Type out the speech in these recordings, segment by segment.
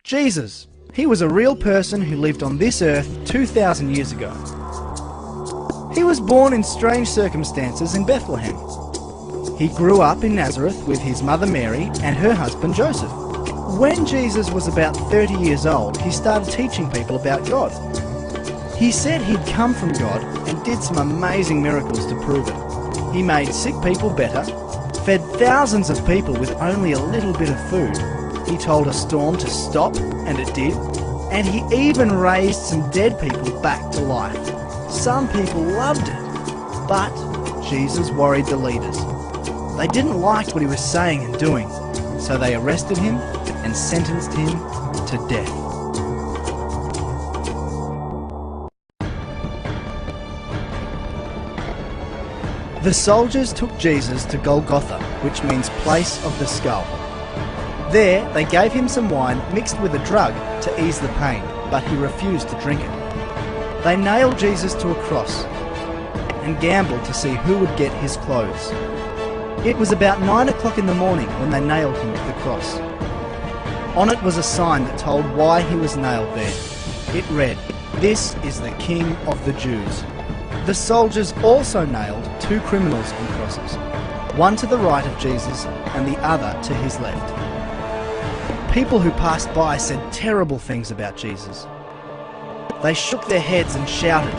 Jesus. He was a real person who lived on this earth 2,000 years ago. He was born in strange circumstances in Bethlehem. He grew up in Nazareth with his mother Mary and her husband Joseph. When Jesus was about 30 years old, he started teaching people about God. He said he'd come from God and did some amazing miracles to prove it. He made sick people better, fed thousands of people with only a little bit of food. He told a storm to stop, and it did. And he even raised some dead people back to life. Some people loved it, but Jesus worried the leaders. They didn't like what he was saying and doing, so they arrested him and sentenced him to death. The soldiers took Jesus to Golgotha, which means place of the skull. There, they gave him some wine mixed with a drug to ease the pain, but he refused to drink it. They nailed Jesus to a cross and gambled to see who would get his clothes. It was about 9 o'clock in the morning when they nailed him to the cross. On it was a sign that told why he was nailed there. It read, "This is the King of the Jews." The soldiers also nailed two criminals on crosses, one to the right of Jesus and the other to his left. People who passed by said terrible things about Jesus. They shook their heads and shouted,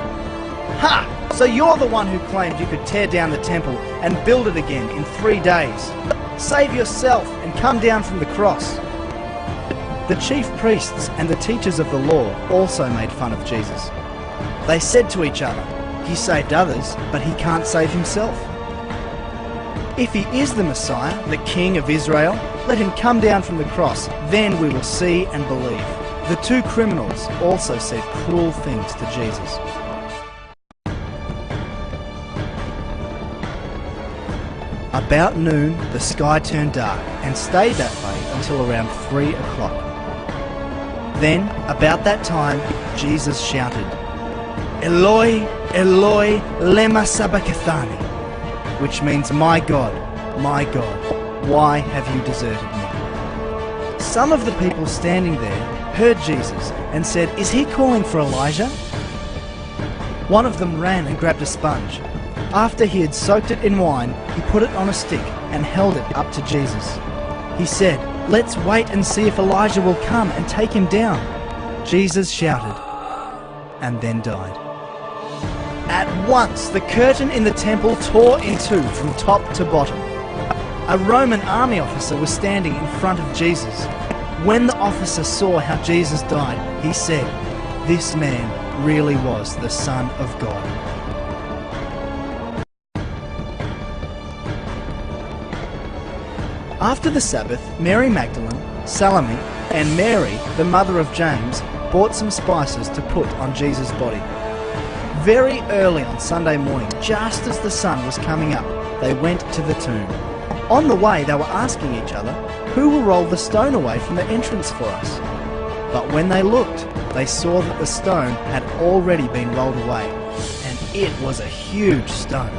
"Ha! So you're the one who claimed you could tear down the temple and build it again in 3 days. Save yourself and come down from the cross." The chief priests and the teachers of the law also made fun of Jesus. They said to each other, "He saved others, but he can't save himself. If he is the Messiah, the King of Israel, let him come down from the cross, then we will see and believe." The two criminals also said cruel things to Jesus. About noon, the sky turned dark and stayed that way until around 3 o'clock. Then, about that time, Jesus shouted, "Eloi, Eloi, lema sabachthani," which means, my God, why have you deserted me?" Some of the people standing there heard Jesus and said, "Is he calling for Elijah?" One of them ran and grabbed a sponge. After he had soaked it in wine, he put it on a stick and held it up to Jesus. He said, "Let's wait and see if Elijah will come and take him down." Jesus shouted and then died. At once, the curtain in the temple tore in two from top to bottom. A Roman army officer was standing in front of Jesus. When the officer saw how Jesus died, he said, "This man really was the Son of God." After the Sabbath, Mary Magdalene, Salome, and Mary, the mother of James, bought some spices to put on Jesus' body. Very early on Sunday morning, just as the sun was coming up, they went to the tomb. On the way, they were asking each other, "Who will roll the stone away from the entrance for us?" But when they looked, they saw that the stone had already been rolled away, and it was a huge stone.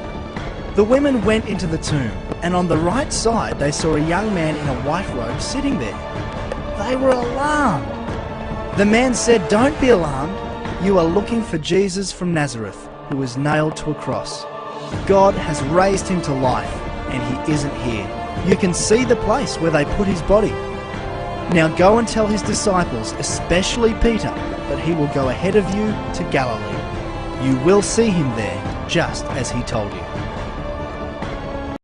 The women went into the tomb, and on the right side they saw a young man in a white robe sitting there. They were alarmed. The man said, "Don't be alarmed. You are looking for Jesus from Nazareth, who was nailed to a cross. God has raised him to life, and he isn't here. You can see the place where they put his body. Now go and tell his disciples, especially Peter, that he will go ahead of you to Galilee. You will see him there, just as he told you."